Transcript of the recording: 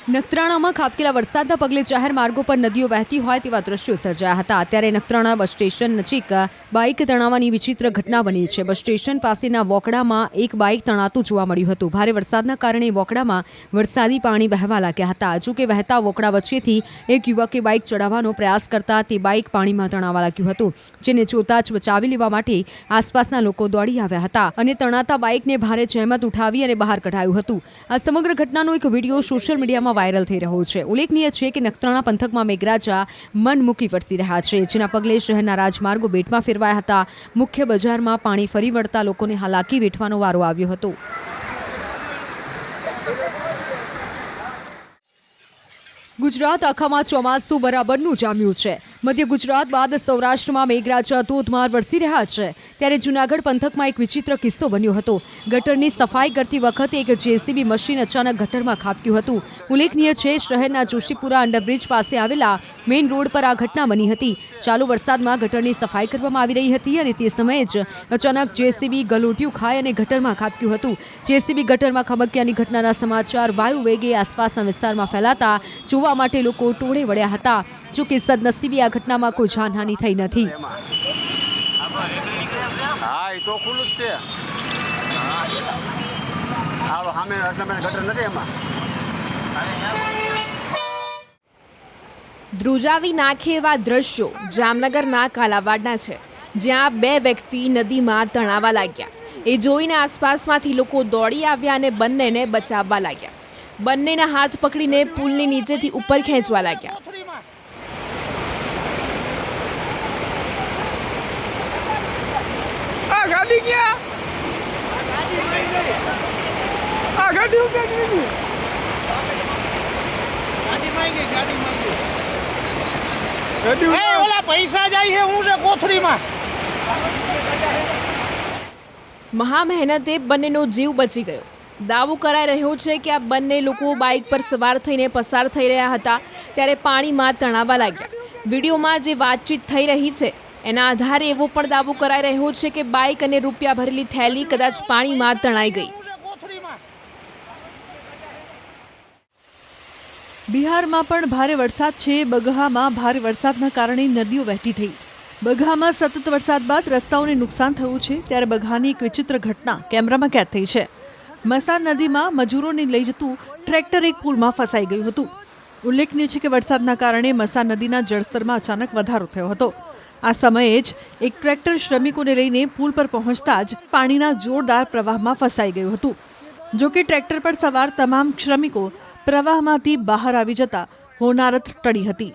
નખત્રાણામાં ખાબકેલા વરસાદના પગલે જાહેર માર્ગો પર નદીઓ વહેતી હોય તેવા દ્રશ્યો સર્જાયા હતા। ત્યારે નખત્રાણા બસ સ્ટેશન નજીક બાઇક તણાવવાની વિચિત્ર ઘટના બની છે। બસ સ્ટેશન પાસેના વોકડામાં એક બાઇક તણાતું જોવા મળ્યું હતું। ભારે વરસાદના કારણે વોકડામાં વરસાદી પાણી વહેવા લાગ્યા હતા। જો કે વહેતા વોકડા વચ્ચેથી એક યુવકે બાઇક ચડાવવાનો પ્રયાસ કરતા તે બાઇક પાણીમાં તણાવા લાગ્યું હતું, જેને જોતા જ બચાવી લેવા માટે આસપાસના લોકો દોડી આવ્યા હતા અને તણાતા બાઇકને ભારે જહેમત ઉઠાવી અને બહાર કઢાયું હતું। આ સમગ્ર ઘટનાનો એક વિડીયો સોશિયલ મીડિયામાં વાયરલ થઈ રહ્યો છે। ઉલ્લેખનીય છે કે નખત્રાણા પંથકમાં મેઘરાજા મન મૂકી વરસી રહ્યા છે, જેના પગલે શહેરના રાજમાર્ગો બેટમાં ફેરવાયા હતા। મુખ્ય બજારમાં પાણી ફરી વળતા લોકોને હાલાકી વેઠવાનો વારો આવ્યો હતો। ગુજરાત આખામાં ચોમાસું બરાબરનું જામ્યું છે। મધ્ય ગુજરાત બાદ સૌરાષ્ટ્રમાં મેઘરાજા ધોધમાર વરસી રહ્યા છે। ત્યારે જૂનાગઢ પંથકમાં એક વિચિત્ર કિસ્સો બન્યો હતો। ગટરની સફાઈ કરતી વખતે એક જેસીબી મશીન અચાનક ગટરમાં ખાબક્યું હતું। ઉલ્લેખનીય છે, શહેરના જોશીપુરા અંડરબ્રિજ પાસે આવેલા મેઇન રોડ પર આ ઘટના બની હતી। ચાલુ વરસાદમાં ગટરની સફાઈ કરવામાં આવી રહી હતી અને તે સમયે જ અચાનક જેસીબી ગલોટિયું ખાઈ અને ગટરમાં ખાબક્યું હતું। જેસીબી ગટરમાં ખાબક્યાની ઘટનાના સમાચાર વાયુ વેગે આસપાસના વિસ્તારમાં ફેલાતા જોવા માટે લોકો ટોળે વળ્યા હતા। જો કે સદનસીબે આ ઘટનામાં કોઈ જાનહાનિ થઈ નથી। ધ્રુજાવી નાખે એવા દ્રશ્યો જામનગરના કાલાવાડના છે, જ્યાં બે વ્યક્તિ નદીમાં તણાવા લાગ્યા। એ જોઈને આસપાસમાંથી લોકો દોડી આવ્યા અને બંનેને બચાવવા લાગ્યા। બંનેના હાથ પકડીને પુલની નીચેથી ઉપર ખેંચવા લાગ્યા। ગાડી ક્યાં? આ ગાડી ઉભી ગઈ. ગાડી ઓલા પૈસા જાય છે હું છે કોથળીમાં. મહા મહેનતે બંનેનો જીવ બચી ગયો। દાવો કરાઈ રહ્યો છે કે આ બંને લોકો બાઇક પર સવાર થઈને પસાર થઈ રહ્યા હતા ત્યારે પાણીમાં તણાવા લાગ્યા। વિડીયોમાં જે વાતચીત થઈ રહી છે એના આધારે એવો પણ દાવો કરાઈ રહ્યો છે કે બાઇક અને રૂપિયા ભરેલી થેલી કદાચ પાણીમાં તણાઈ ગઈ। બિહારમાં પણ ભારે વરસાદ છે। બગહામાં ભારે વરસાદના કારણે નદીઓ વહેતી થઈ। બગહામાં સતત વરસાદ બાદ રસ્તાઓને નુકસાન થયું છે। ત્યારે બગહાની એક વિચિત્ર ઘટના કેમેરામાં કેદ થઈ છે। મસાર નદીમાં મજૂરોને લઈ જતું ટ્રેક્ટર એક પુલમાં ફસાઈ ગયું હતું। ઉલ્લેખનીય છે કે વરસાદના કારણે મસાર નદીના જળસ્તરમાં અચાનક વધારો થયો હતો। આ સમયે જ એક ટ્રેક્ટર શ્રમિકોને લઈને પુલ પર પહોંચતા જ પાણીના જોરદાર પ્રવાહમાં ફસાઈ ગયું હતું। જો કે ટ્રેક્ટર પર સવાર તમામ શ્રમિકો પ્રવાહમાંથી બહાર આવી જતા હોનારત ટળી હતી।